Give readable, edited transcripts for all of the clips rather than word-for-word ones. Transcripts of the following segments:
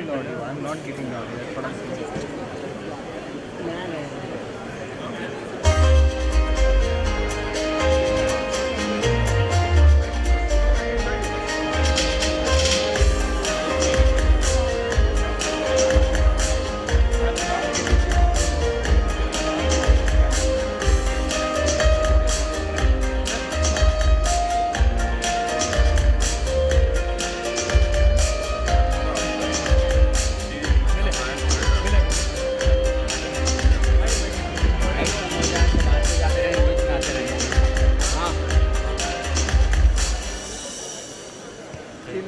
the audio. I'm not getting the audio. That's what I'm saying.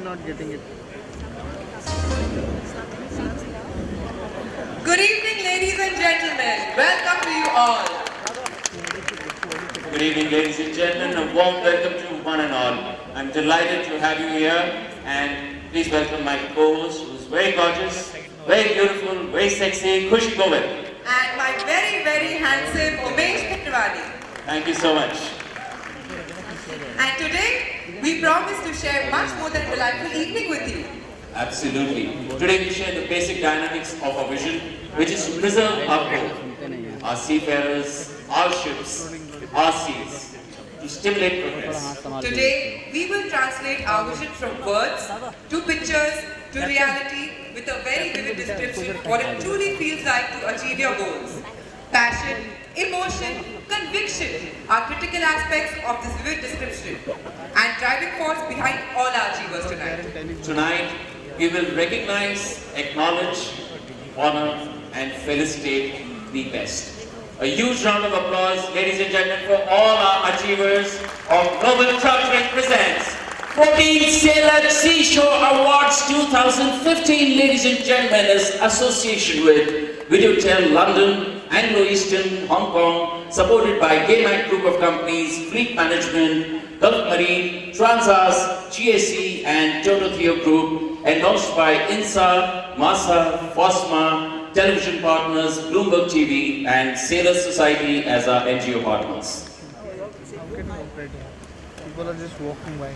Not getting it. Good evening, ladies and gentlemen. Welcome to you all. Good evening, ladies and gentlemen. A warm welcome to one and all. I'm delighted to have you here, and please welcome my co-host, who's very gorgeous, very beautiful, very sexy, Khushi Govind. And my very, very handsome Umesh Khetwani. Thank you so much. And today, we promise to share much more than a delightful evening with you. Absolutely. Today we share the basic dynamics of our vision, which is to preserve our core, our seafarers, our ships, our seas, to stimulate progress. Today, we will translate our vision from words to pictures to reality with a very vivid description of what it truly feels like to achieve your goals. Passion, emotion, conviction are critical aspects of this vivid description and driving force behind all our achievers tonight. Tonight, we will recognize, acknowledge, honor, and felicitate the best. A huge round of applause, ladies and gentlemen, for all our achievers of Global Chartering presents 14th Sailor Seashore Awards 2015, ladies and gentlemen, is association with Videotel London, Anglo-Eastern, Hong Kong, supported by Keynote Group of Companies, Fleet Management, Gulf Marine, Transas, GAC, and Toto Theo Group, endorsed by INSA, MASA, FOSMA, Television Partners, Bloomberg TV, and Sailors Society as our NGO partners. People are just walking by.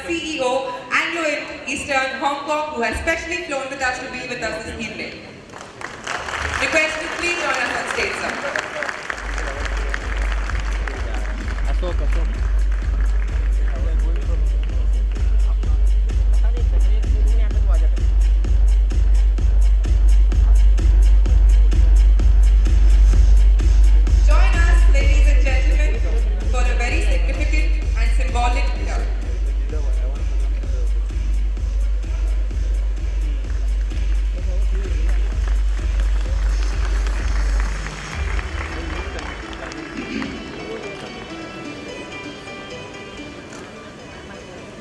CEO, Anglo-Eastern, Hong Kong, who has specially flown with us to be with us this evening. Request to please join us on stage, sir. Join us, ladies and gentlemen, for a very significant and symbolic year.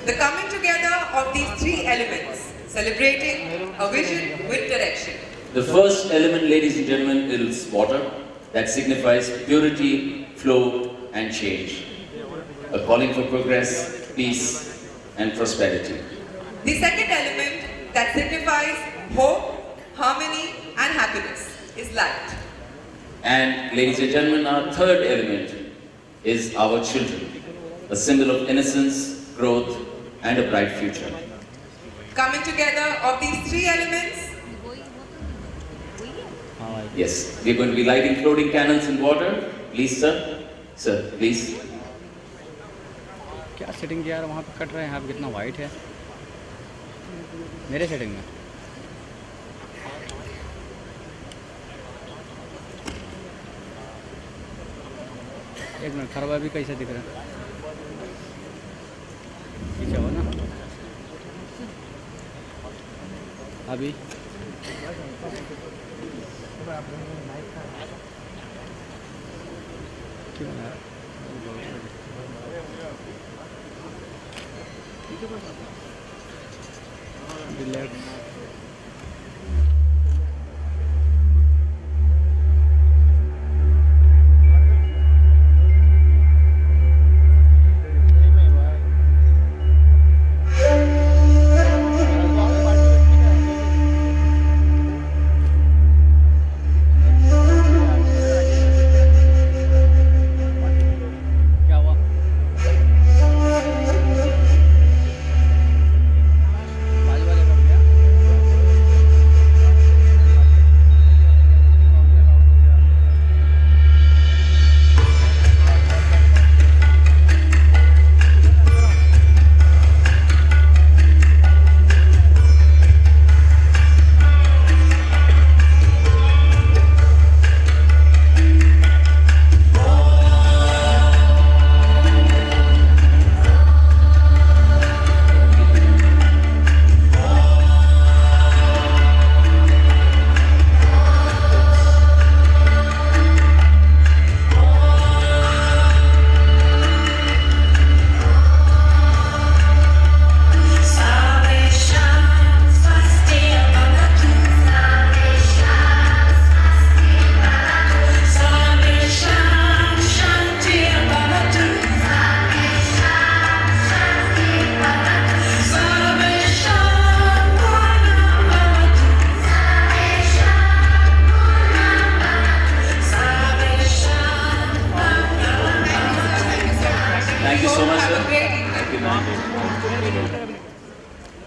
The coming together of these three elements, celebrating a vision with direction. The first element, ladies and gentlemen, is water, that signifies purity, flow, and change. A calling for progress, peace, and prosperity. The second element that signifies hope, harmony, and happiness is light. And, ladies and gentlemen, our third element is our children, a symbol of innocence, growth, and a bright future. Coming together of these three elements. Yes, we are going to be lighting floating cannons in water. Please, sir. Sir, please. क्या setting किया यार वहाँ पे cut रहे हैं आप कितना white है मेरे सेटिंग में एक मिनट खरवा भी कैसे दिख रहा है पीछे हो ना अभी क्यों यार relax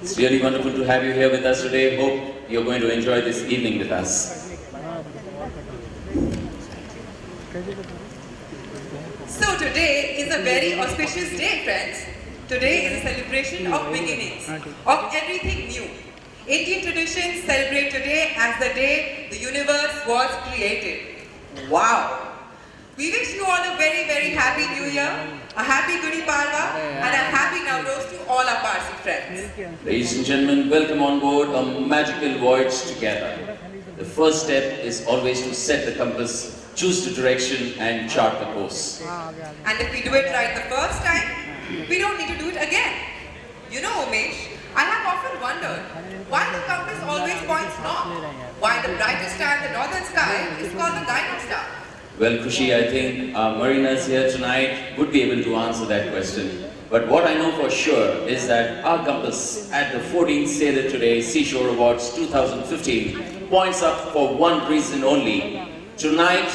It's really wonderful to have you here with us today. Hope you're going to enjoy this evening with us. So today is a very auspicious day, friends. Today is a celebration of beginnings, of everything new. Indian traditions celebrate today as the day the universe was created. Wow! We wish you all a very, very happy New Year, a happy Gudi Padwa, and a happy Navroz to all our Parsi friends. Ladies and gentlemen, welcome on board a magical voyage together. The first step is always to set the compass, choose the direction, and chart the course. And if we do it right the first time, we don't need to do it again. You know, Umesh, I have often wondered why the compass always points north, why the brightest star in the northern sky is called the guiding star. Well, Khushi, I think our mariners here tonight would be able to answer that question. But what I know for sure is that our compass at the 14th Sailor Today Seashore Awards 2015 points up for one reason only. Tonight,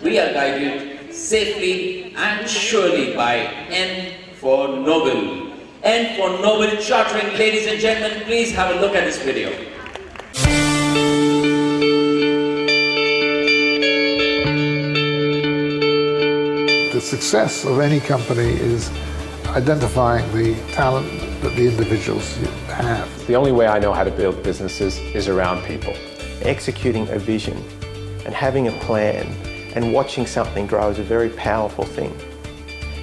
we are guided safely and surely by N for Noble. N for Noble Chartering. Ladies and gentlemen, please have a look at this video. The success of any company is identifying the talent that the individuals have. The only way I know how to build businesses is around people. Executing a vision and having a plan and watching something grow is a very powerful thing.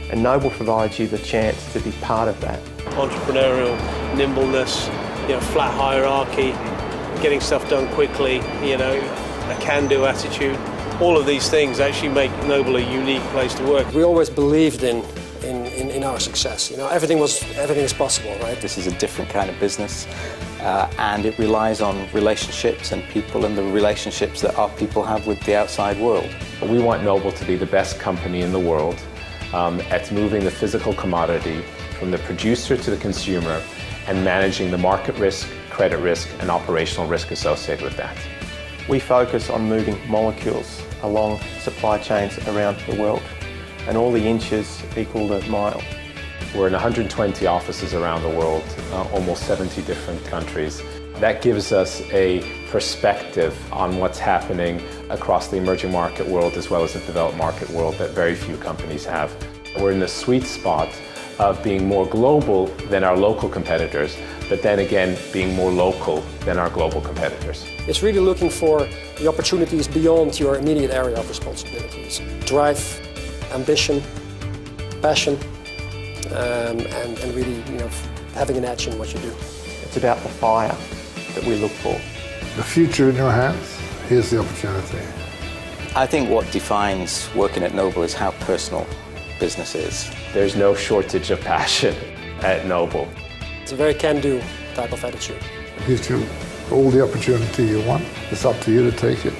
And Noble provides you the chance to be part of that. Entrepreneurial nimbleness, flat hierarchy, getting stuff done quickly, a can-do attitude. All of these things actually make Noble a unique place to work. We always believed in our success. Everything is possible, right? This is a different kind of business, and it relies on relationships and people and the relationships that our people have with the outside world. We want Noble to be the best company in the world at moving the physical commodity from the producer to the consumer and managing the market risk, credit risk, and operational risk associated with that. We focus on moving molecules along supply chains around the world, and all the inches equal the mile. We're in 120 offices around the world, almost 70 different countries. That gives us a perspective on what's happening across the emerging market world as well as the developed market world that very few companies have. We're in the sweet spot of being more global than our local competitors, but then again being more local than our global competitors. It's really looking for the opportunities beyond your immediate area of responsibilities. Drive, ambition, passion, and really having an edge in what you do. It's about the fire that we look for. The future in your hands, here's the opportunity. I think what defines working at Noble is how personal business is. There's no shortage of passion at Noble. It's a very can-do type of attitude. It gives you all the opportunity you want. It's up to you to take it.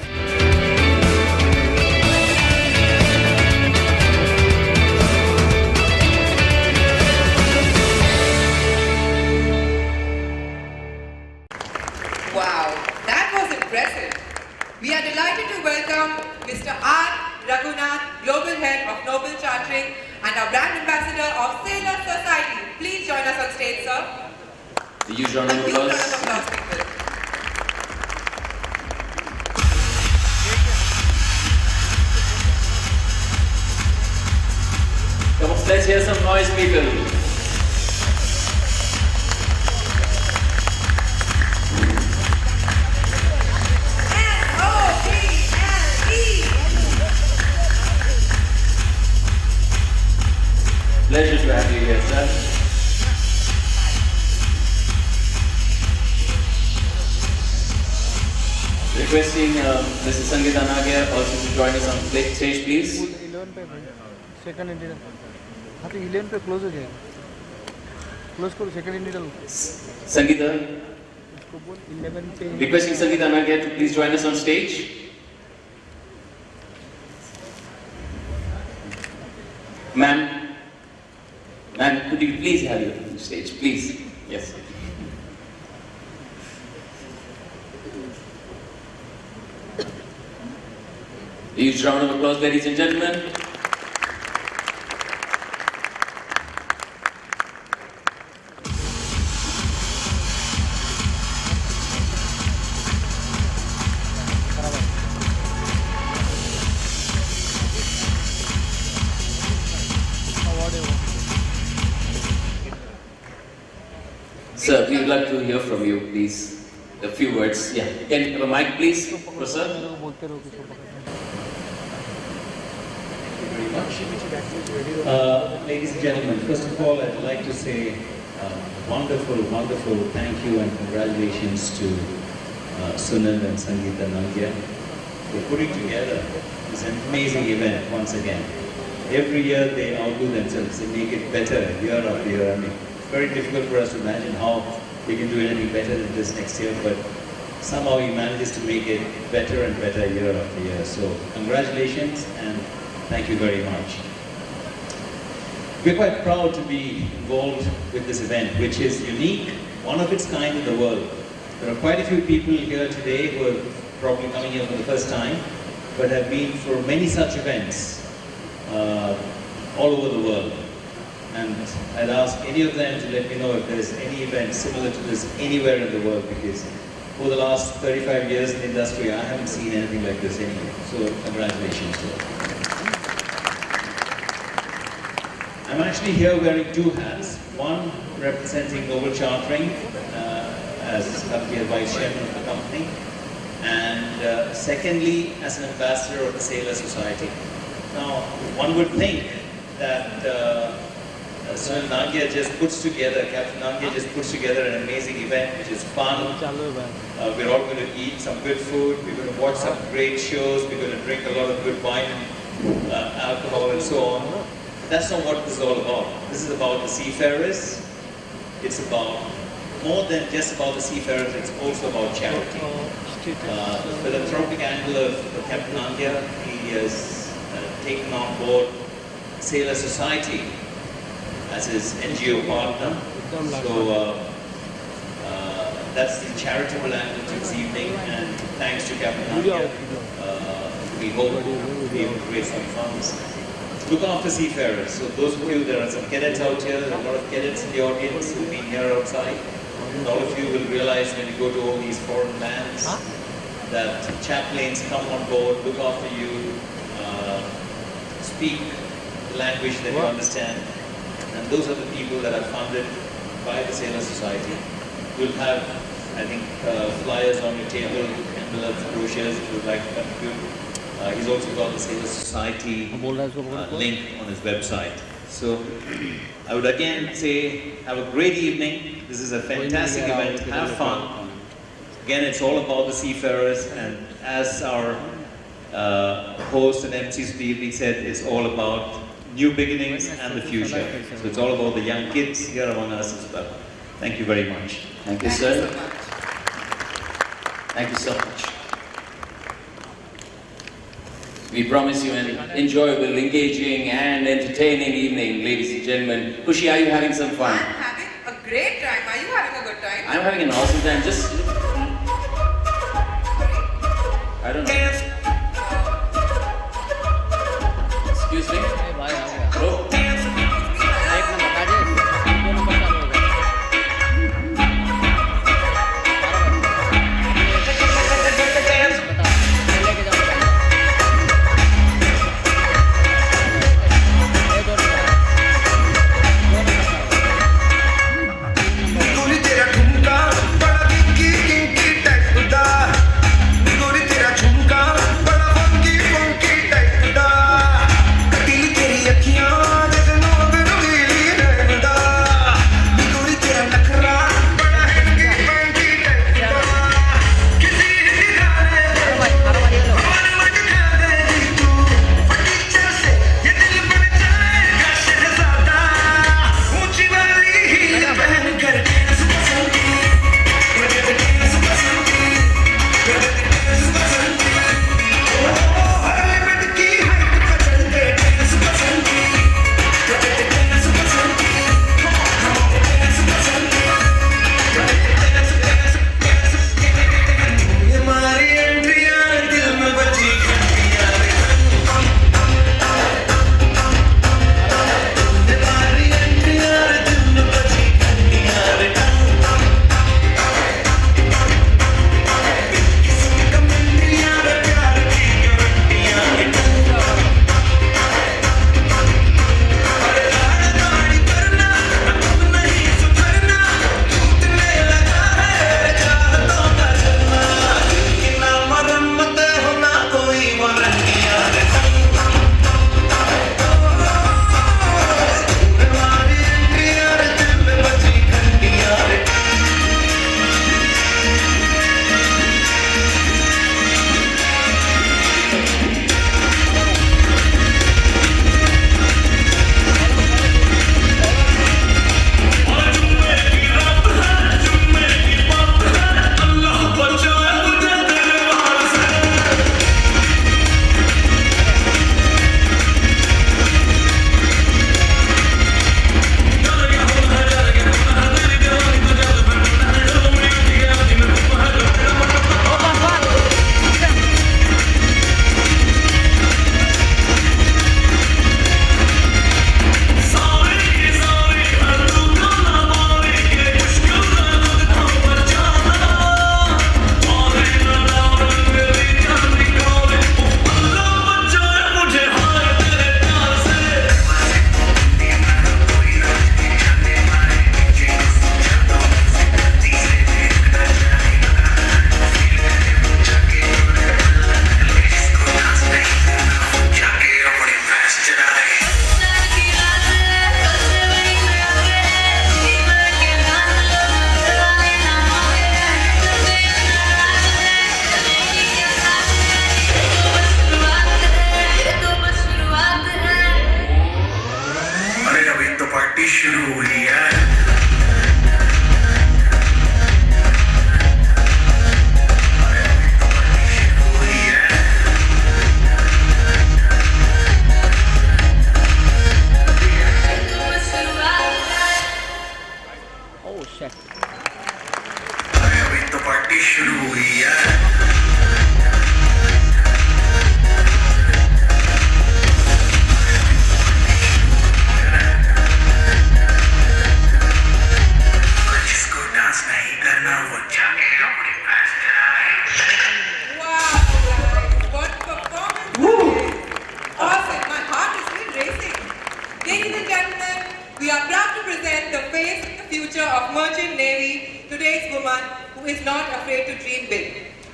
Wow, that was impressive. We are delighted to welcome Mr. R. Raghunath, Global Head of Noble Chartering and our Brand Ambassador of Sailor Society. Please join us on stage, sir. The huge round of applause. People. Come on, let's hear some noise, people. Pleasure to have you here, sir. Requesting Mrs. Sangeeta Nagia also to join us on stage, please. 11 पे second Indian हाँ तो 11 पे close हो जाएगा close करो second Indian Sangeeta, इसको बोल 11 पे requesting Sangeeta Nagia to please join us on stage. Ma'am, could you please have you on stage, please? Yes. A huge round of applause, ladies and gentlemen. Sir, we would like to hear from you, please. A few words. Yeah. Can you have a mic, please, for sir? Ladies and gentlemen, first of all, I'd like to say wonderful thank you and congratulations to Sunil and Sangeeta Nagia for putting together this amazing event once again. Every year they outdo themselves, they make it better year after year. I mean, it's very difficult for us to imagine how we can do anything better than this next year, but somehow he manages to make it better and better year after year. So congratulations and thank you very much. We're quite proud to be involved with this event, which is unique, one of its kind in the world. There are quite a few people here today who are probably coming here for the first time, but have been for many such events all over the world. And I'd ask any of them to let me know if there is any event similar to this anywhere in the world, because over the last 35 years in the industry, I haven't seen anything like this anywhere. So congratulations to them. I'm actually here wearing two hats. One representing Noble Chartering as currently a vice chairman of the company, and secondly as an ambassador of the Sailor Society. Now, one would think that Sunil Nagia just puts together, Captain Nagia just puts together an amazing event which is fun. We're all going to eat some good food, we're going to watch some great shows, we're going to drink a lot of good wine and alcohol and so on. That's not what this is all about. This is about the seafarers. It's about more than just about the seafarers, it's also about charity. The philanthropic angle of Captain Nagia, he has taken on board Sailor Society as his NGO partner. So that's the charitable angle to this evening, and thanks to Captain Nagia, we hope we'll be able to raise some funds. Look after seafarers. So those of you, there are some cadets out here, there are a lot of cadets in the audience who've been here outside. And all of you will realize when you go to all these foreign lands that chaplains come on board, look after you, speak the language that you understand. And those are the people that are funded by the Sailor Society. You'll have, I think, flyers on your table, envelopes, brochures if you would like to contribute. He's also got the Sailor Society link on his website. So I would again say, have a great evening. This is a fantastic event. Have fun. Again, it's all about the seafarers, and as our host and MC Steve said, it's all about new beginnings and the future. So it's all about the young kids here among us as well. Thank you very much. Thank you, sir. Thank you so much. We promise you an enjoyable, engaging and entertaining evening, ladies and gentlemen. Kushi, are you having some fun? I'm having a great time. Are you having a good time? I'm having an awesome time. Just... I don't know. Excuse me? Hello?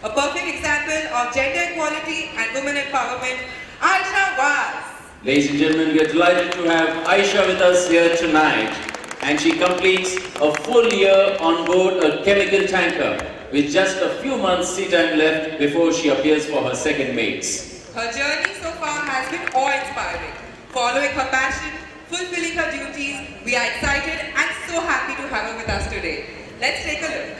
A perfect example of gender equality and women empowerment, Aisha was. Ladies and gentlemen, we are delighted to have Aisha with us here tonight, and she completes a full year on board a chemical tanker. with just a few months sea time left before she appears for her second mates. Her journey so far has been awe-inspiring. Following her passion, fulfilling her duties, we are excited and so happy to have her with us today. Let's take a look.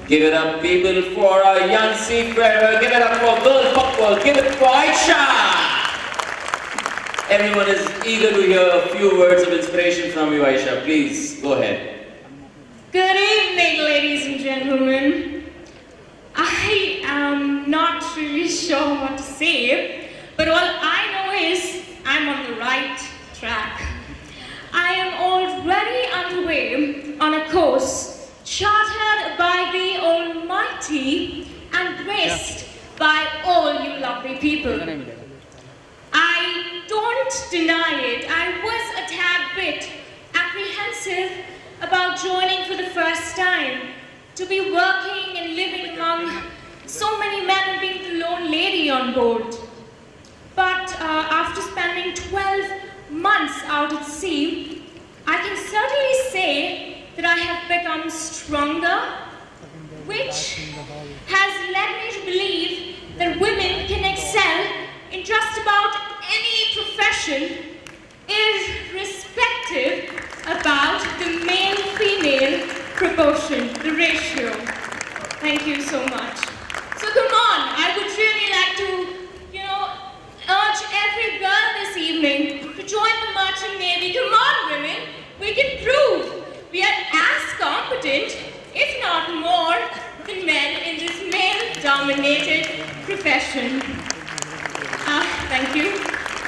Give it up, people, for our young seafarer. Give it up for girl football. Give it for Aisha. Everyone is eager to hear a few words of inspiration from you, Aisha. Please, go ahead. Good evening, ladies and gentlemen. I am not really sure what to say, but all I know is I'm on the right track. I am already underway on a course chartered by the Almighty and graced by all you lovely people. I don't deny it, I was a tad bit apprehensive about joining for the first time, to be working and living among so many men and being the lone lady on board. But after spending 12 months out at sea, I can certainly say that I have become stronger, which has led me to believe that women can excel in just about any profession, irrespective about the male-female proportion, the ratio. Thank you so much. So come on, I would really like to, urge every girl this evening to join the Merchant Navy. Come on, women, we can prove we are as competent, if not more, than men in this male-dominated profession. Thank you.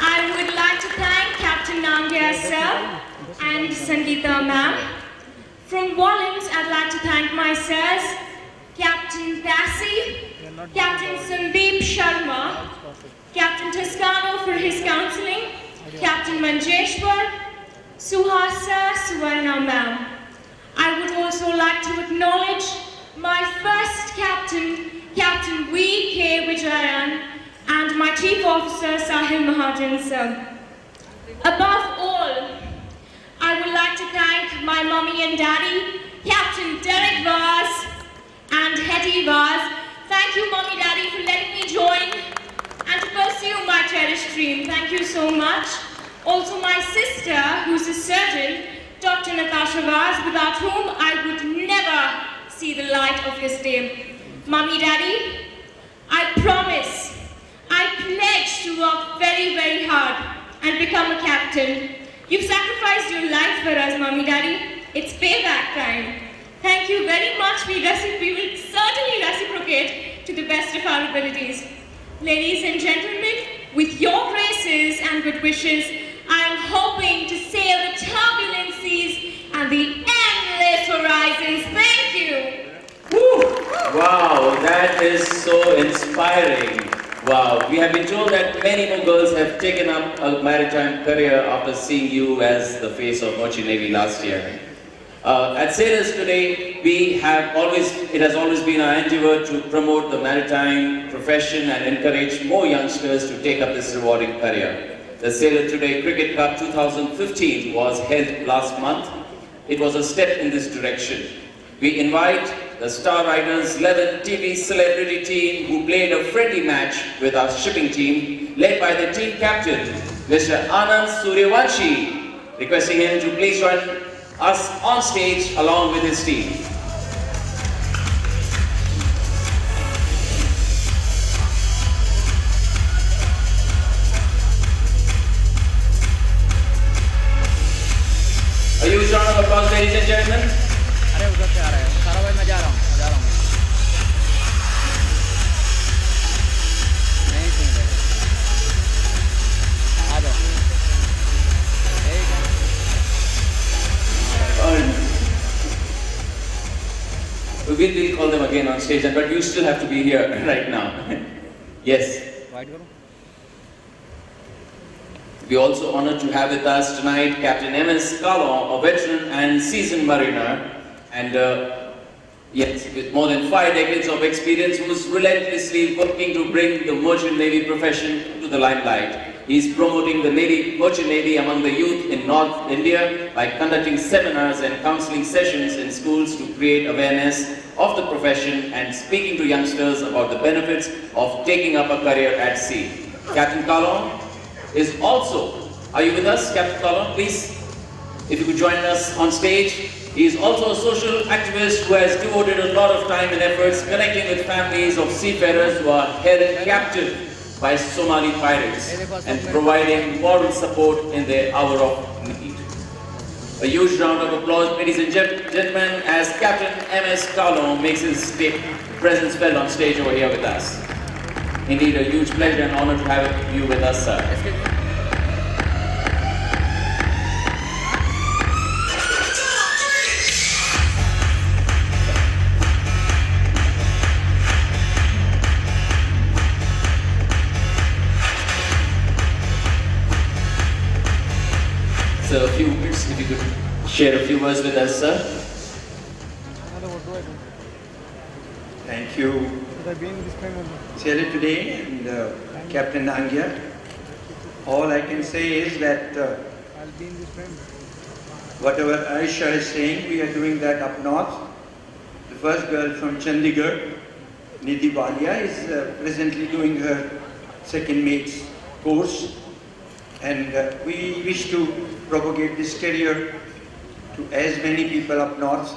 I would like to thank Captain Nangia sir and Sangeeta ma'am. From Wallings, I'd like to thank my sirs, Captain Passy, Captain Sandeep Sharma, Captain Toscano for his counseling, Captain Manjeshwar, Suhasa Suvarna ma'am. I would also like to acknowledge my first captain, Captain V. K. Vijayan, and my chief officer, Sahil Mahajan sir. Above all, I would like to thank my mummy and daddy, Captain Derek Vaz and Hetty Vaz. Thank you, Mommy, Daddy, for letting me join and to pursue my cherished dream. Thank you so much. Also my sister, who's a surgeon, Dr. Natasha Vaz, without whom I would never see the light of this day. Mommy, Daddy, I promise, I pledge to work very, very hard and become a captain. You've sacrificed your life for us, Mommy, Daddy. It's payback time. Thank you very much. We will certainly reciprocate to the best of our abilities. Ladies and gentlemen, with your graces and good wishes, I am hoping to sail the turbulent seas and the endless horizons. Thank you. Woo! Wow, that is so inspiring. Wow, we have been told that many more girls have taken up a maritime career after seeing you as the face of Merchant Navy last year. At Sailors today, it has always been our endeavor to promote the maritime profession and encourage more youngsters to take up this rewarding career. The Sailor Today Cricket Cup 2015 was held last month. It was a step in this direction. We invite the Star Riders 11 TV celebrity team who played a friendly match with our shipping team, led by the team captain, Mr. Anand Suryavanshi, requesting him to please join us on stage along with his team. A huge round of applause, ladies and gentlemen. अरे उधर से आ रहा है सारा भाई मैं जा रहा हूँ नहीं सुन रहे आ जाओ We'll call them again on stage, but you still have to be here right now. Yes. We're also honored to have with us tonight Captain M.S. Kalon, a veteran and seasoned mariner, and yes, with more than 5 decades of experience, who's relentlessly working to bring the merchant navy profession to the limelight. He's promoting the merchant navy among the youth in North India by conducting seminars and counseling sessions in schools to create awareness of the profession and speaking to youngsters about the benefits of taking up a career at sea. Captain Kalon is also, are you with us, Captain Kalon? Please, if you could join us on stage. He is also a social activist who has devoted a lot of time and efforts connecting with families of seafarers who are held captive by Somali pirates and providing moral support in their hour of need. A huge round of applause, ladies and gentlemen, as Captain M.S. Kalon makes his presence felt on stage over here with us. Indeed, a huge pleasure and honor to have you with us, sir. So a few words, if you could share a few words with us, sir. Thank you, Sailor today and Captain Angya. All I can say is that whatever Aisha is saying, we are doing that up north. The first girl from Chandigarh, Nidhi Balia, is presently doing her second mate's course. And we wish to propagate this career to as many people up north.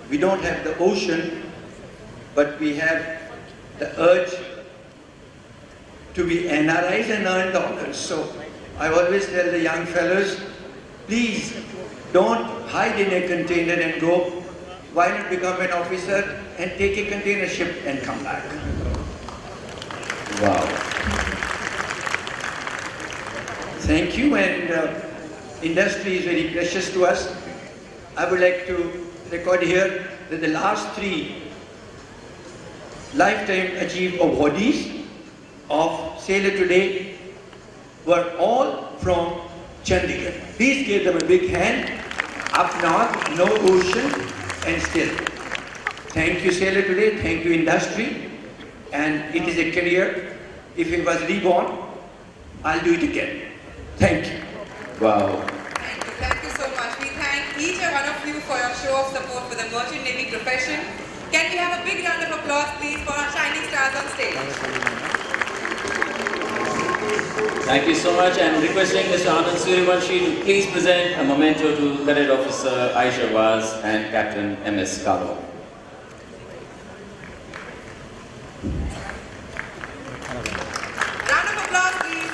We don't have the ocean, but we have the urge to be NRIs and earn dollars. So I always tell the young fellows, please don't hide in a container and go. Why not become an officer and take a container ship and come back? Wow. Thank you, and industry is very precious to us. I would like to record here that the last 3 lifetime achieved awardees of Sailor Today were all from Chandigarh. Please give them a big hand. Up north, no ocean, and still. Thank you, Sailor Today. Thank you, industry. And it is a career. If it was reborn, I'll do it again. Thank you. Wow. Thank you so much. We thank each and one of you for your show of support for the merchant navy profession. Can we have a big round of applause, please, for our shining stars on stage? Thank you so much, and requesting Mr. Anand Suryavanshi to please present a memento to Cadet Officer Aisha Vaz and Captain M.S. Kalon. Round of applause, please.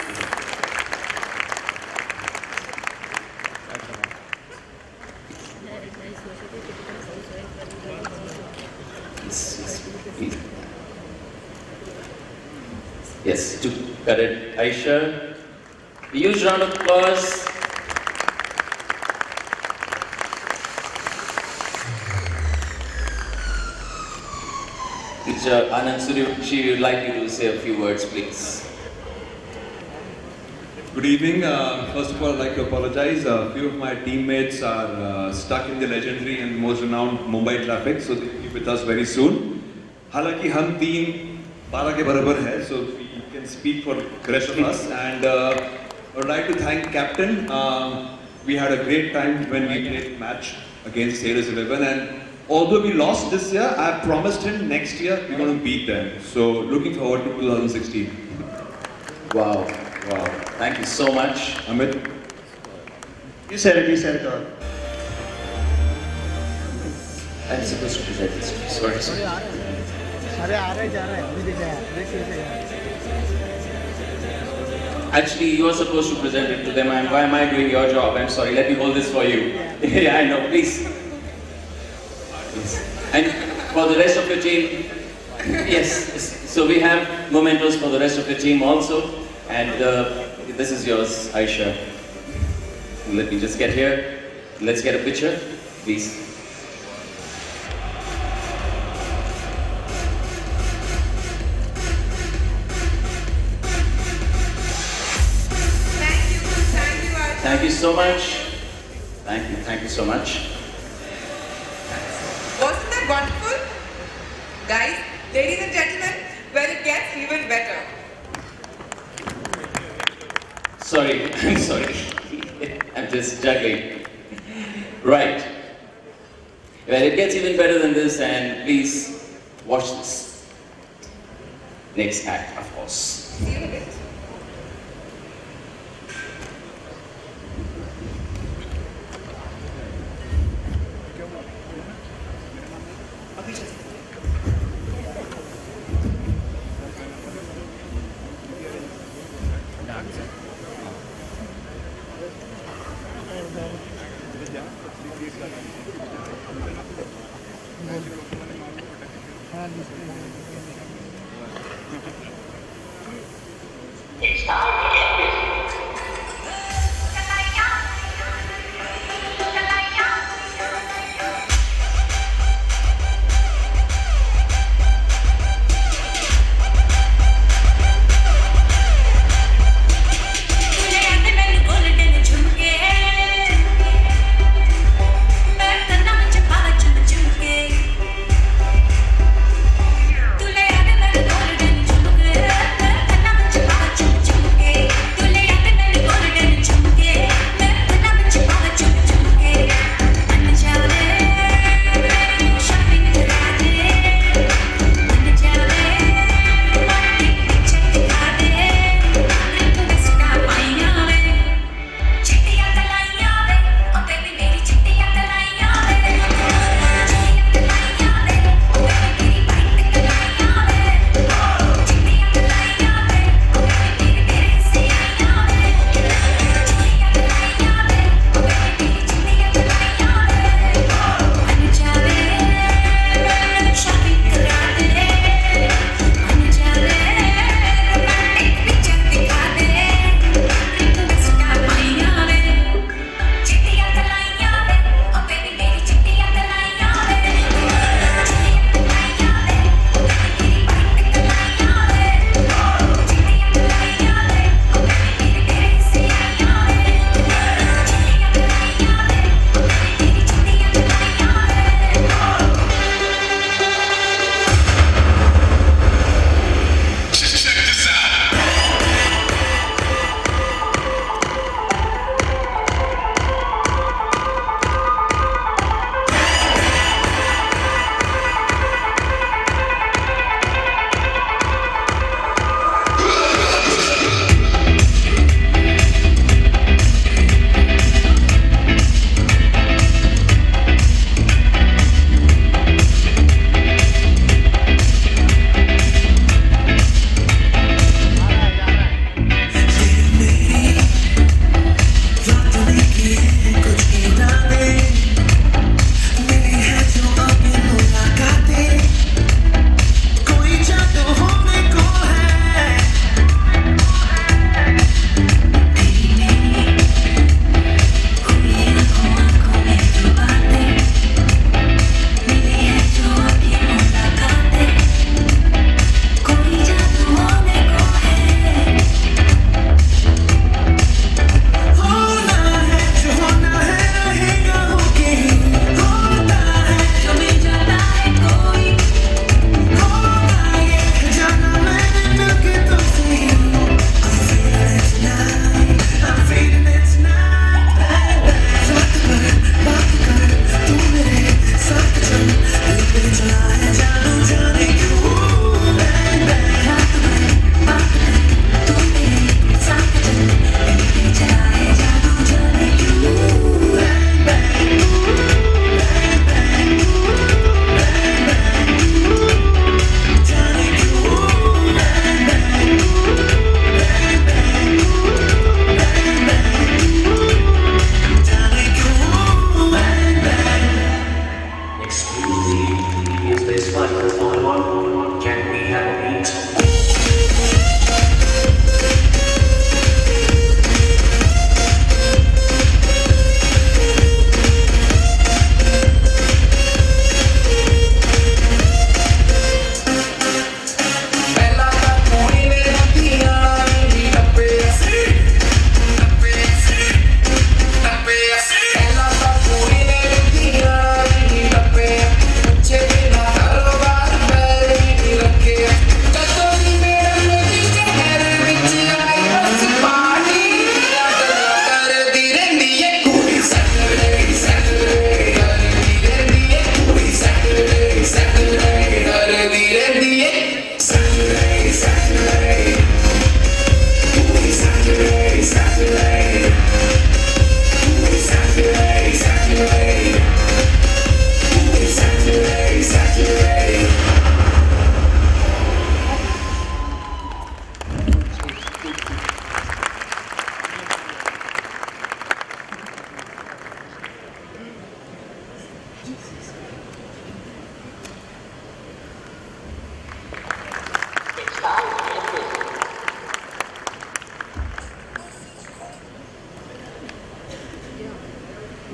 Yes, to Cadet Aisha. A huge round of applause. Mr. Anand Suryavanshi, we would like you to say a few words, please. Good evening. First of all, I'd like to apologize. A few of my teammates are stuck in the legendary and most renowned Mumbai traffic, so they'll be with us very soon. Halaki, hum teen 12 ke barabar hai, so we can speak for the rest of us. And I would like to thank Captain. We had a great time when we played match against Sailors 11, and although we lost this year, I promised him next year we're going to beat them. So looking forward to 2016. Wow. Wow, thank you so much. Amit? You said it all. I'm supposed to present this. Sorry. Actually, you're supposed to present it to them. Why am I doing your job? I'm sorry. Let me hold this for you. Yeah, I know. Please. And for the rest of your team, yes. So we have mementos for the rest of the team also. And this is yours, Aisha. Let me just get here. Let's get a picture, please. Thank you so much. Thank you so much. Wasn't that wonderful? Guys, ladies and gentlemen, where it gets even better. Sorry, I'm sorry. I'm just juggling. Right. Well, it gets even better than this, and please watch this. Next act, of course. See you in a bit. It's time to get busy. Tule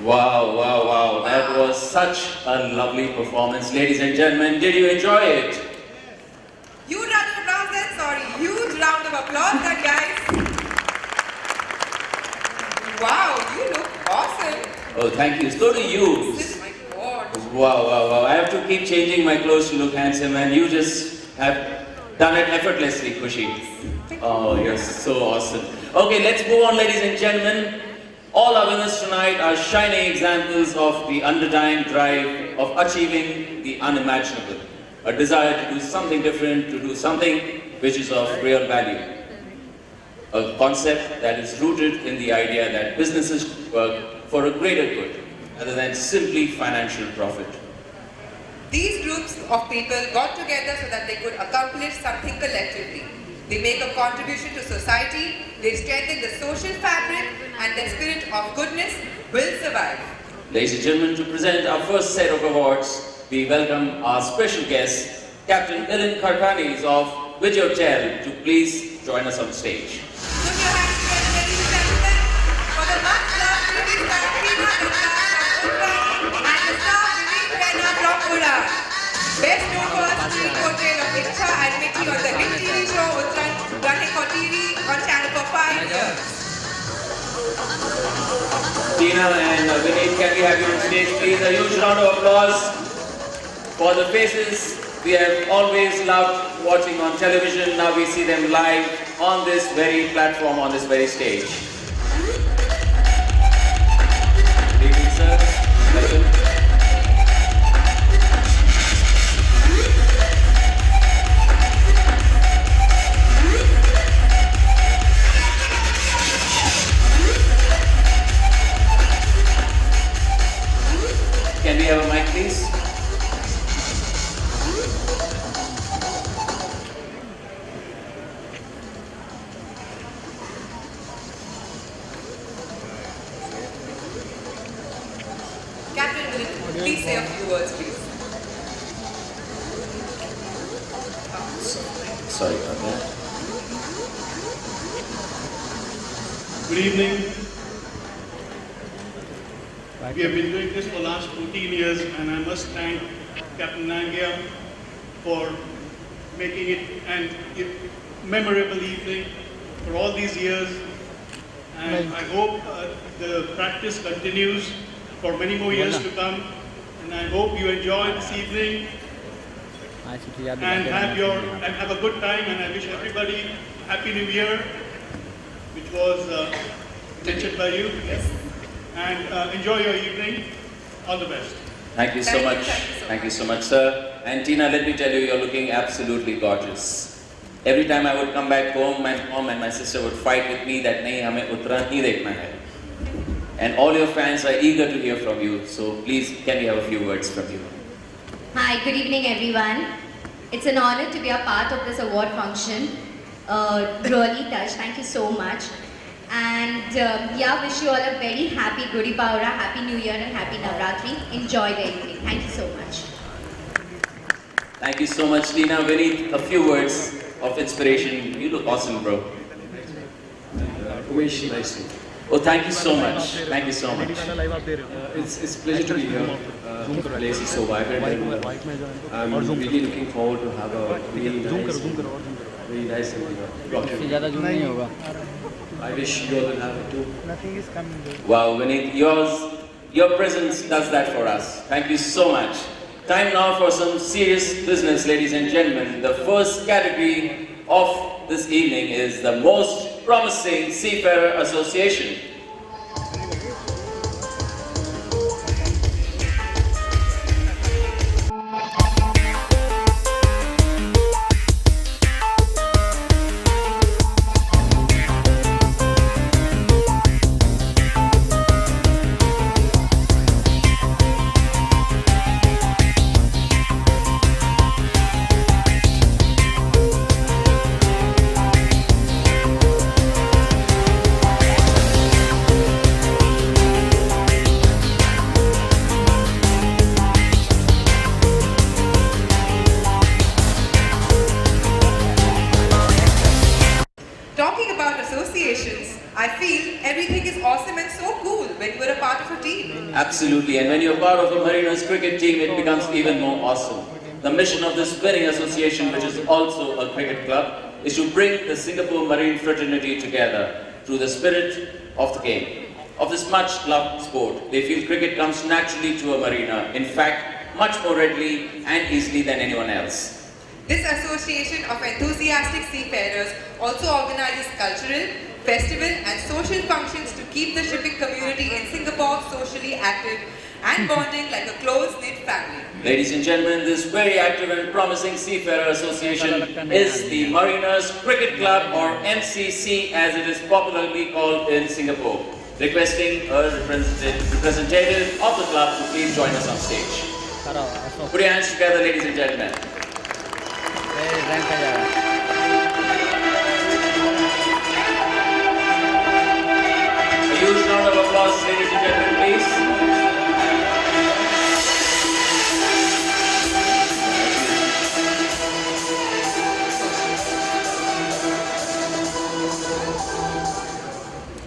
Wow, wow, wow. That was such a lovely performance. Ladies and gentlemen, did you enjoy it? Huge round of applause then, sorry. Huge round of applause then, guys. Wow, you look awesome. Oh, thank you. So do you. Oh my God. Wow, wow, wow. I have to keep changing my clothes to look handsome, and you just have done it effortlessly, Khushi. Oh, you're so awesome. Okay, let's move on, ladies and gentlemen. All our winners tonight are shining examples of the underlying drive of achieving the unimaginable. A desire to do something different, to do something which is of real value. A concept that is rooted in the idea that businesses work for a greater good, rather than simply financial profit. These groups of people got together so that they could accomplish something collectively. They make a contribution to society, they strengthen the social fabric, and their spirit of goodness will survive. Ladies and gentlemen, to present our first set of awards, we welcome our special guest, Captain Ilan Karkanis of Vidyotel, to please join us on stage. Put your hands together, ladies and gentlemen, for the much-loved British Filipina from Uttarakhand and the star Vinit Rana from Ura. Best known for her screen portrayal of Iksha and Mickey on the hit TV show Uttarakhand, running for TV on channel for 5 years. Tina and Vinit, can we have you on stage, please? A huge round of applause for the faces we have always loved watching on television. Now we see them live on this very platform, on this very stage. Good evening, sir. Welcome. Can we have a mic, please? Captain Vinit, please say a few words, please. Sorry about that. Good evening. We have been doing this for the last 14 years, and I must thank Captain Nangia for making it a memorable evening for all these years. And I hope the practice continues for many more years to come. And I hope you enjoy this evening and have a good time. And I wish everybody Happy New Year, which was mentioned by you. And enjoy your evening. All the best. Thank you so much. Thank you so much, sir. And Tina, let me tell you, you're looking absolutely gorgeous. Every time I would come back home, my mom and my sister would fight with me that nahi hame Uttarakhand hi dekhna hai. And all your fans are eager to hear from you. So please, can we have a few words from you? Hi, good evening everyone. It's an honor to be a part of this award function. Really touched. Thank you so much. And yeah, wish you all a very happy Gudi Paura, Happy New Year and Happy Navratri. Enjoy the evening. Thank you so much. Thank you so much, Tina. Vinit, a few words of inspiration. You look awesome, bro. Umesh, nice to meet you. Oh, thank you so much. Thank you so much. It's a pleasure to be here. The place is so vibrant, and I'm really looking forward to have a really nice evening. I wish you all will have it too. Nothing is coming. Wow, Vinit, your presence does that for us. Thank you so much. Time now for some serious business, ladies and gentlemen. The first category of this evening is the most promising Seafarer Association. Absolutely, and when you're part of a Mariners cricket team, it becomes even more awesome. The mission of this winning association, which is also a cricket club, is to bring the Singapore Marine fraternity together through the spirit of the game. Of this much-loved sport, they feel cricket comes naturally to a marina, in fact, much more readily and easily than anyone else. This association of enthusiastic seafarers also organizes cultural, festival and social functions to keep the shipping community in Singapore socially active and bonding like a close-knit family. Ladies and gentlemen, this very active and promising Seafarer Association is the Mariners Cricket Club, or MCC as it is popularly called in Singapore. Requesting a representative of the club to please join us on stage. Put your hands together, ladies and gentlemen. A huge round of applause, ladies and gentlemen, please.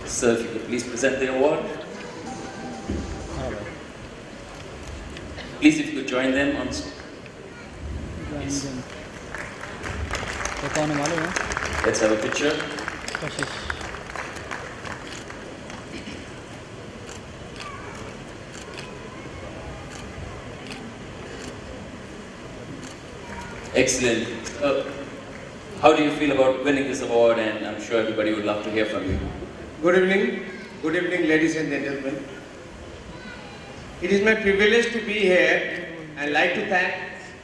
Sir, if you could please present the award. Please, if you could join them on stage. Yes. Let's have a picture. Excellent. How do you feel about winning this award? And I'm sure everybody would love to hear from you. Good evening ladies and gentlemen. It is my privilege to be here and like to thank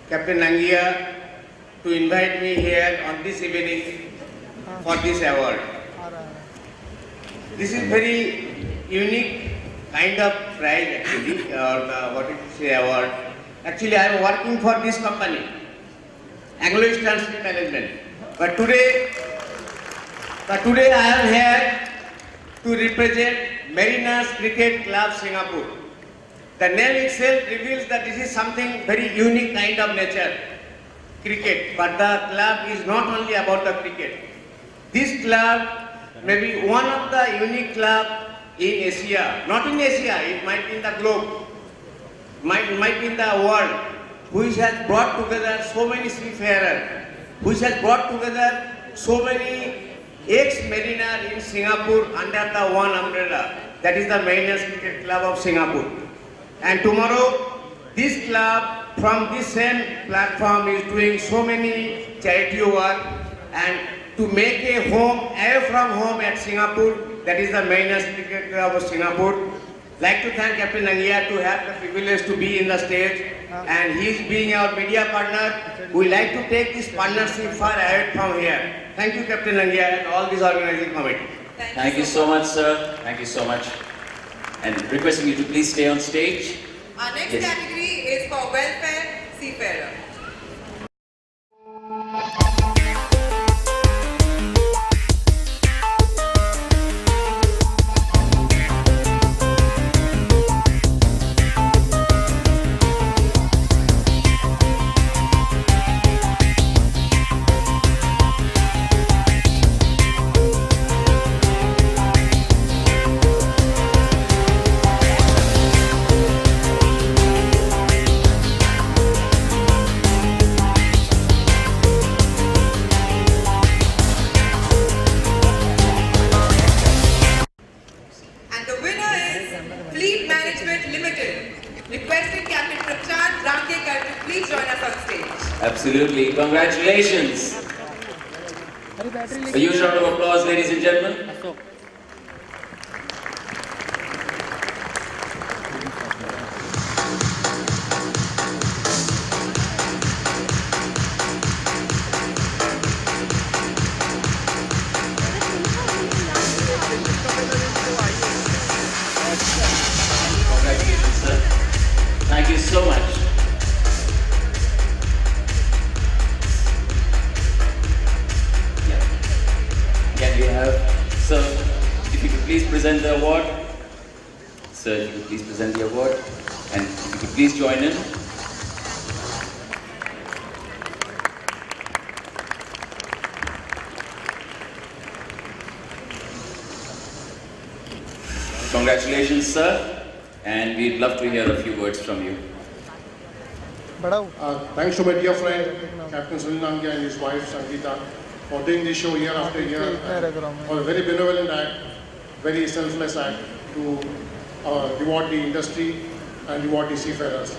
Captain Nangia to invite me here on this evening for this award. This is very unique kind of prize actually, or award. Actually I am working for this company, Anglo-Eastern Sea Management. But today I am here to represent Mariners Cricket Club Singapore. The name itself reveals that this is something very unique kind of nature, cricket. But the club is not only about the cricket. This club may be one of the unique clubs in Asia. Not in Asia, it might be in the globe, might be in the world, which has brought together so many seafarers, which has brought together so many ex-mariner in Singapore under the one umbrella, that is the Mariners Cricket Club of Singapore. And tomorrow, this club from this same platform is doing so many charity work, and to make a home, away from home at Singapore, that is the Mariners Cricket Club of Singapore. Like to thank Captain Nangia to have the privilege to be in the stage, and he is being our media partner. We like to take this partnership far ahead from here. Thank you, Captain Nangia, and all this organizing committee. Thank you so much, sir. Thank you so much. And requesting you to please stay on stage. Our next category is for Welfare Seafarer. Absolutely. Congratulations. A huge round of applause, ladies and gentlemen. Congratulations, sir. Thank you so much. Sir, if you could please present the award. Sir, if you could please present the award. And if you could please join in. Congratulations, sir. and we'd love to hear a few words from you. Thanks to my dear friend, Captain Sunil Nangia and his wife, Sangeeta, for doing this show year after year, for a very benevolent act, very selfless act to reward the industry and reward the seafarers.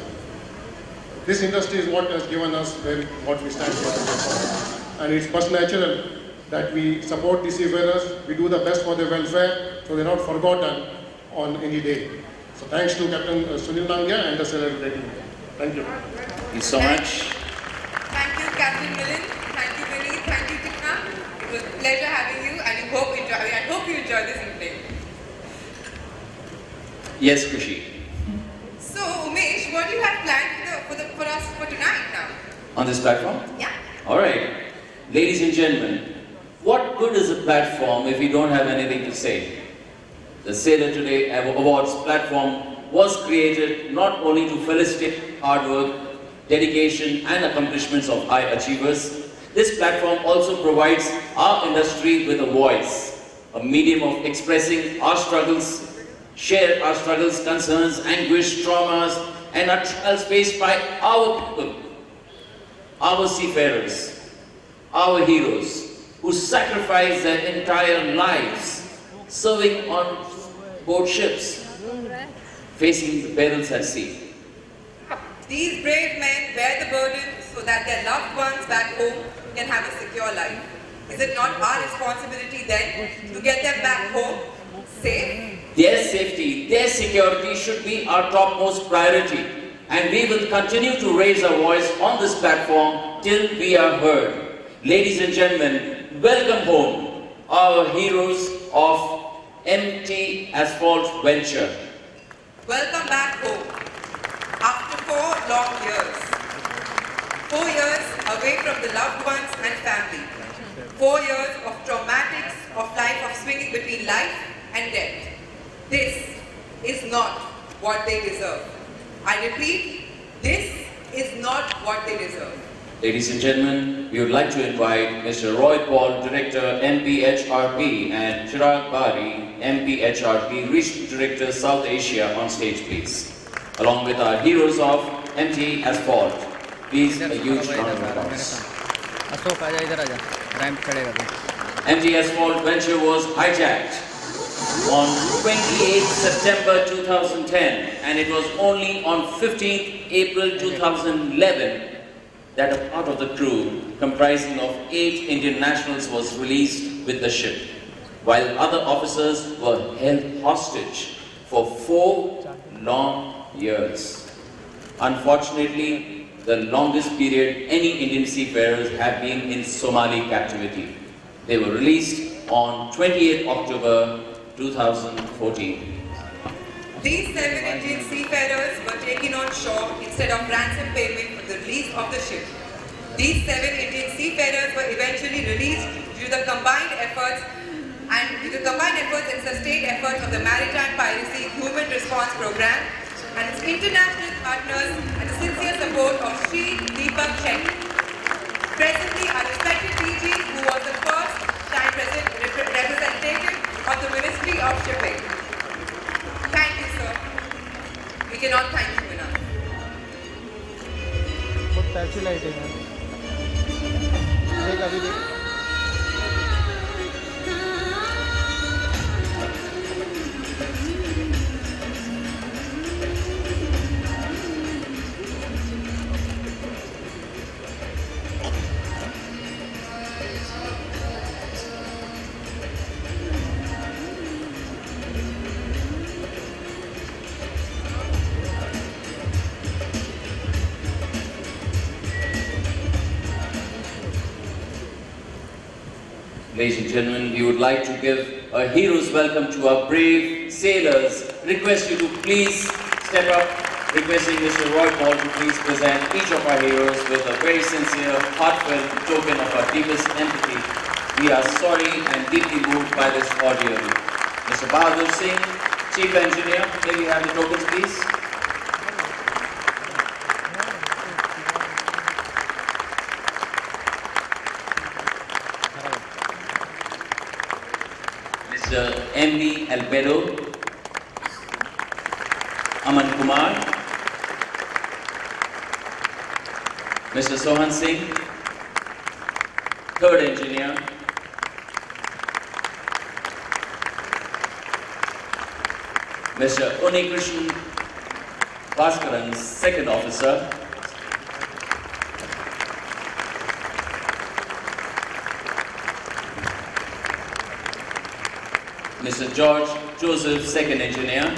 This industry is what has given us what we stand for. And it's just natural that we support the seafarers, we do the best for their welfare, so they're not forgotten on any day. So thanks to Captain Sunil Nangia and the celebrity. Thank you. Thank you so much. Thank you, Captain Milind. Thank you, Vinny. Thank you, Tikna. It was a pleasure having you, and I hope you enjoy this evening. Yes, Kushi. So, Umesh, what do you have planned for us for tonight now? On this platform? Yeah. All right. Ladies and gentlemen, what good is a platform if you don't have anything to say? The Sailor Today Awards platform was created not only to felicitate hard work, dedication and accomplishments of high achievers. This platform also provides our industry with a voice, a medium of expressing our struggles, share our struggles, concerns, anguish, traumas and our trials faced by our people, our seafarers, our heroes who sacrifice their entire lives serving on board ships, facing the perils at sea. These brave men bear the burden so that their loved ones back home can have a secure life. Is it not our responsibility then to get them back home safe? Their safety, their security should be our topmost priority, and we will continue to raise our voice on this platform till we are heard. Ladies and gentlemen, welcome home our heroes of MT Asphalt Venture. Welcome back home. After 4 long years. 4 years away from the loved ones and family. 4 years of traumatics of life, of swinging between life and death. This is not what they deserve. I repeat, this is not what they deserve. Ladies and gentlemen, we would like to invite Mr. Roy Paul, Director, MPHRP, and Chirag Bari, MPHRP, Regional Director, South Asia, on stage, please. Along with our heroes of MT Asphalt. Please, a huge round of applause. MT Asphalt Venture was hijacked on 28th September 2010, and it was only on 15th April 2011 that a part of the crew, comprising of 8 Indian nationals, was released with the ship, while other officers were held hostage for 4 long years. Unfortunately, the longest period any Indian seafarers have been in Somali captivity. They were released on 28th October 2014. These 7 Indian seafarers were taken on shore instead of ransom payment for the release of the ship. These 7 Indian seafarers were eventually released due to the combined efforts and sustained efforts of the Maritime Piracy Human Response Program and its international partners and the sincere support of Sri Deepak Chek. Presently, our respected DG, who was the first time representative of the Ministry of Shipping. Thank you, sir. We cannot thank you enough. बहुत patchy lighting है देख अभी देख Ladies and gentlemen, we would like to give a hero's welcome to our brave sailors. Request you to please step up, requesting Mr. Roy Paul to please present each of our heroes with a very sincere, heartfelt token of our deepest empathy. We are sorry and deeply moved by this audio. Mr. Bahadur Singh, Chief Engineer, may we have the tokens, please? Mr. M.D. Albedo, Aman Kumar, Mr. Sohan Singh, third engineer, Mr. Unikrishnan Bhaskaran, second officer, Mr. George Joseph, second engineer,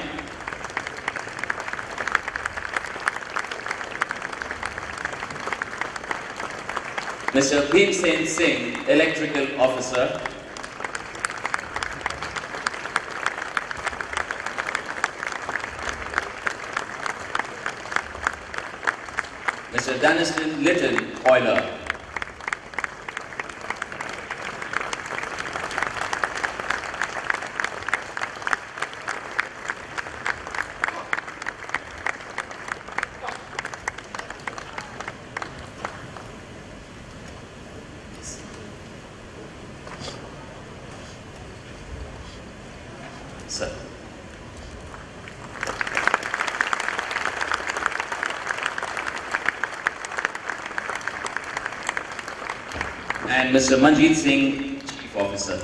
Mr. Bhimsen Singh, electrical officer, Mr. Daniston Little, oiler, sir. And Mr. Manjeet Singh, Chief Officer.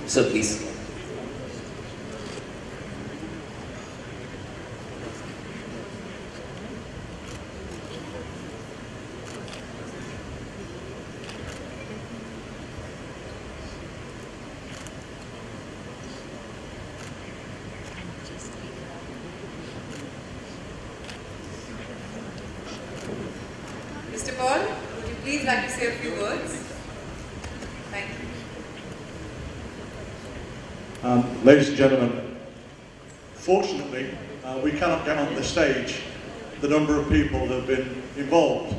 So please. Mr. Paul, would you please like to say a few words? Thank you. Ladies and gentlemen, fortunately, we cannot get on the stage the number of people that have been involved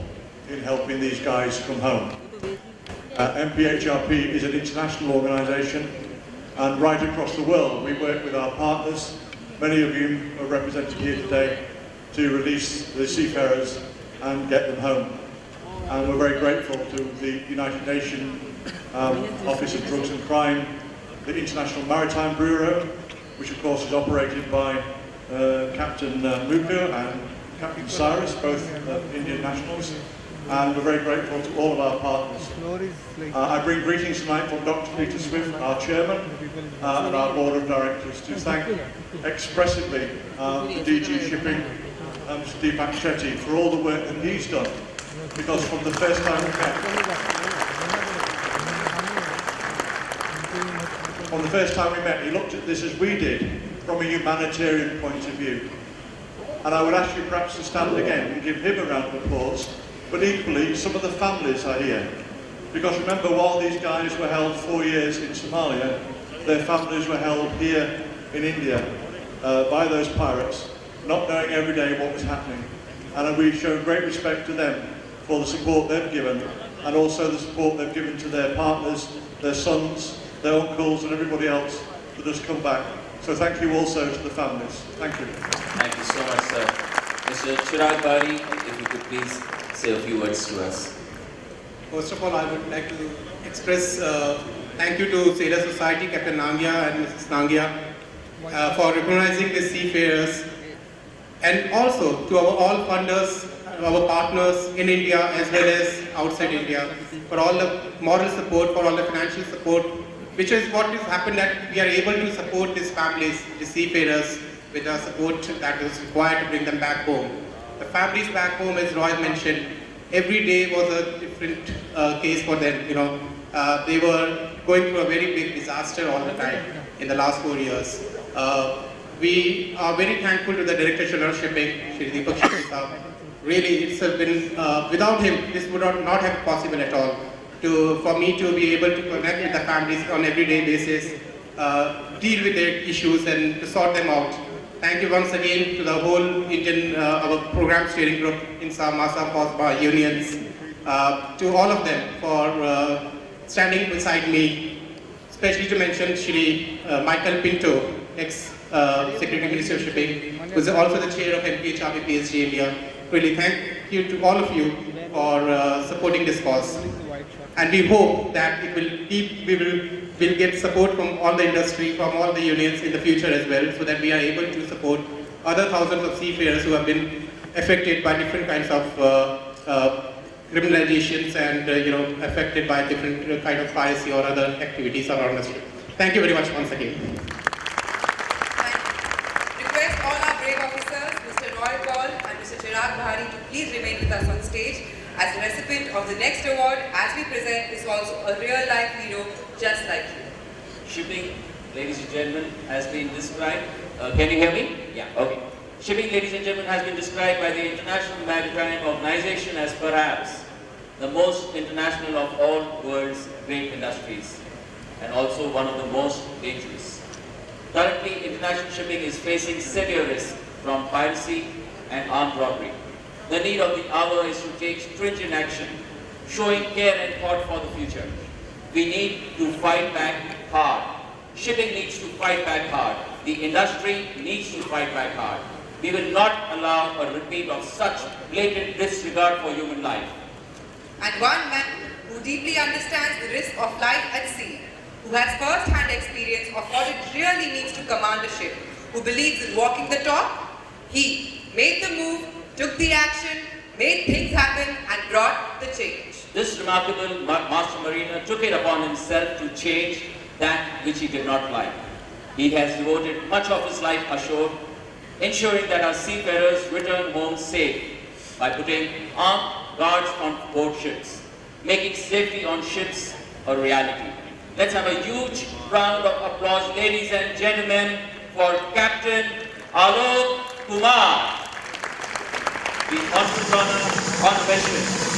in helping these guys come home. MPHRP is an international organisation, and right across the world we work with our partners. Many of you are represented here today to release the seafarers and get them home. And we're very grateful to the United Nations Office of Drugs and Crime, the International Maritime Bureau, which of course is operated by Captain Mukher and Captain Cyrus, both Indian nationals, and we're very grateful to all of our partners. I bring greetings tonight from Dr. Peter Swift, our chairman, and our board of directors, to thank expressively the DG Shipping, Mr. Deepak Shetty, for all the work that he's done, because from the first time we met, he looked at this as we did, from a humanitarian point of view. And I would ask you perhaps to stand again and give him a round of applause, but equally some of the families are here. Because remember, while these guys were held 4 years in Somalia, their families were held here in India by those pirates, not knowing every day what was happening. And we've shown great respect to them for the support they've given, and also the support they've given to their partners, their sons, their uncles, and everybody else that has come back. So thank you also to the families. Thank you. Thank you so much, sir. Mr. Chirag Bari, if you could please say a few words to us. First of all, I would like to express thank you to Sailor Society, Captain Nangia and Mrs. Nangia, for recognizing the seafarers, and also to all funders, our partners in India as well as outside India, for all the moral support, for all the financial support, which is what has happened, that we are able to support these families, the seafarers, with the support that is required to bring them back home. The families back home, as Roy mentioned, every day was a different case for them. You know, they were going through a very big disaster all the time in the last 4 years. We are very thankful to the Director General of Shipping, Shri Deepak Shetty. Really, it's been, without him, this would not have been possible at all. For me to be able to connect with the families on everyday basis, deal with their issues and to sort them out. Thank you once again to the whole Indian, our program steering group, INSA, MASA, FOSBA, unions, to all of them for standing beside me especially to mention Shri Michael Pinto, ex-Secretary Minister of Shipping, who is also the chair of MPHRB PSG India. Really thank you to all of you for supporting this cause. And we hope that it will get support from all the industry, from all the unions in the future as well, so that we are able to support other thousands of seafarers who have been affected by different kinds of criminalizations and affected by different kind of piracy or other activities around the ship. Thank you very much once again. Request all our brave officers, Mr. Roy Paul and Mr. Chirag Bahari, to please remain with us on stage as the recipient of the next award, as we present, is also a real-life hero just like you. Shipping, ladies and gentlemen, has been described. Can you hear me? Yeah, okay. Shipping, ladies and gentlemen, has been described by the International Maritime Organization as perhaps the most international of all world's great industries, and also one of the most dangerous. Currently, international shipping is facing severe risk from piracy and armed robbery. The need of the hour is to take stringent action, showing care and thought for the future. We need to fight back hard. Shipping needs to fight back hard. The industry needs to fight back hard. We will not allow a repeat of such blatant disregard for human life. And one man who deeply understands the risk of life at sea, who has first-hand experience of what it really means to command a ship, who believes in walking the talk, he made the move, took the action, made things happen, and brought the change. This remarkable master mariner took it upon himself to change that which he did not like. He has devoted much of his life ashore, ensuring that our seafarers return home safe by putting armed guards on board ships, making safety on ships a reality. Let's have a huge round of applause, ladies and gentlemen, for Captain Alok Kumar, the entrepreneur on a mission.